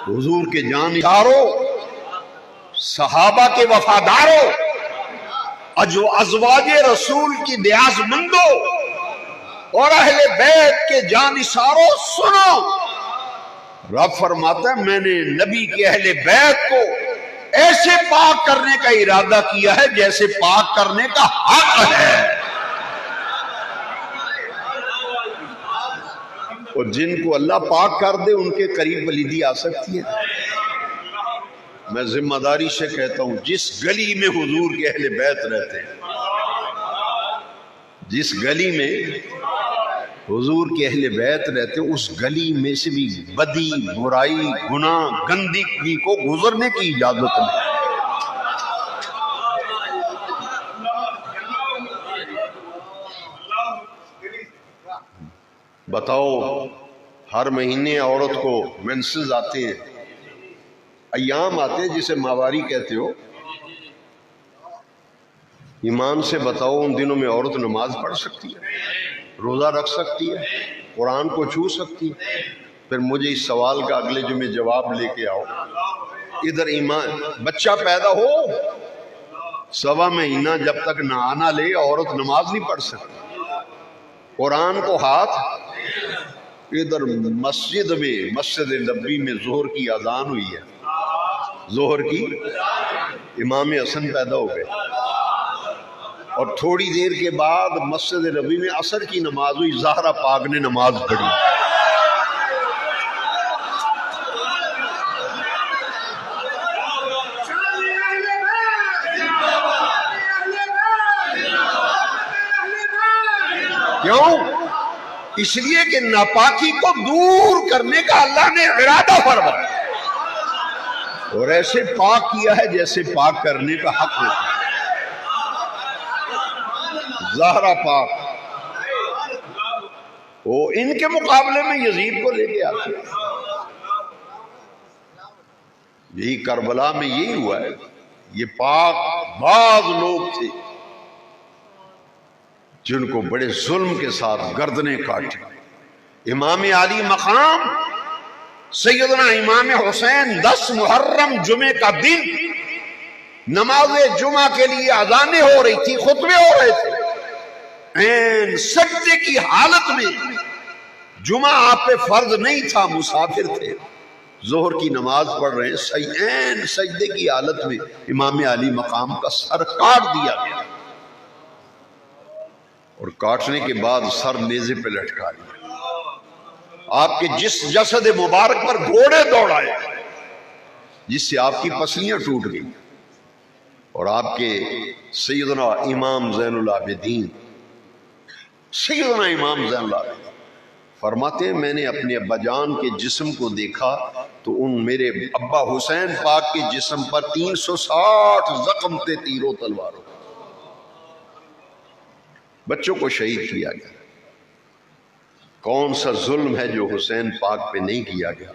حضور کے جانشاروں، صحابہ کے وفاداروں، ازواج رسول کی نیاز مندوں اور اہل بیت کے جانشاروں سنو، رب فرماتا ہے میں نے نبی کے اہل بیت کو ایسے پاک کرنے کا ارادہ کیا ہے جیسے پاک کرنے کا حق ہے، اور جن کو اللہ پاک کر دے ان کے قریب ولیدی آ سکتی ہے۔ میں ذمہ داری سے کہتا ہوں جس گلی میں حضور کے اہل بیت رہتے ہیں، جس گلی میں حضور کے اہل بیت رہتے ہیں، اس گلی میں سے بھی بدی، برائی، گناہ، گندگی کو گزرنے کی اجازت نہیں۔ بتاؤ، ہر مہینے عورت کو مینسز آتے ہیں، ایام آتے ہیں جسے ماہواری کہتے ہو، ایمان سے بتاؤ ان دنوں میں عورت نماز پڑھ سکتی ہے، روزہ رکھ سکتی ہے، قرآن کو چھو سکتی ہے؟ پھر مجھے اس سوال کا اگلے جمعے جواب لے کے آؤ۔ ادھر ایمان، بچہ پیدا ہو 1.25 مہینہ جب تک نہ آنا لے عورت نماز نہیں پڑھ سکتی، قرآن کو ہاتھ۔ ادھر مسجد میں، مسجد نبوی میں ظہر کی اذان ہوئی ہے، ظہر کی، امام حسن پیدا ہو گئے، اور تھوڑی دیر کے بعد مسجد نبوی میں عصر کی نماز ہوئی، زہرا پاک نے نماز پڑھی۔ کیوں؟ اس لیے کہ ناپاکی کو دور کرنے کا اللہ نے ارادہ فرمایا، اور ایسے پاک کیا ہے جیسے پاک کرنے کا حق ہوتا ہے۔ زہرا پاک وہ ان کے مقابلے میں یزید کو لے کے آتے، یہی کربلا میں یہی ہوا ہے۔ یہ پاک بعض لوگ تھے جن کو بڑے ظلم کے ساتھ گردنیں کاٹی۔ امام علی مقام سیدنا امام حسین 10 محرم جمعے کا دن نماز جمعہ کے لیے اذانیں ہو رہی تھی، خطبے ہو رہے تھے، این سجدے کی حالت میں، جمعہ آپ پہ فرض نہیں تھا، مسافر تھے، ظہر کی نماز پڑھ رہے ہیں، این سجدے کی حالت میں امام علی مقام کا سر کاٹ دیا گیا، اور کاٹنے کے بعد سر نیزے پہ لٹکا لیا۔ آپ کے جسد مبارک پر گھوڑے دوڑائے جس سے آپ کی پسلیاں ٹوٹ گئی، اور آپ کے سیدنا امام زین العابدین، سیدنا امام زین العابدین فرماتے ہیں میں نے اپنے ابا جان کے جسم کو دیکھا تو ان میرے ابا حسین پاک کے جسم پر 360 زخم تھے تیروں تلواروں، بچوں کو شہید کیا گیا۔ کون سا ظلم ہے جو حسین پاک پہ نہیں کیا گیا؟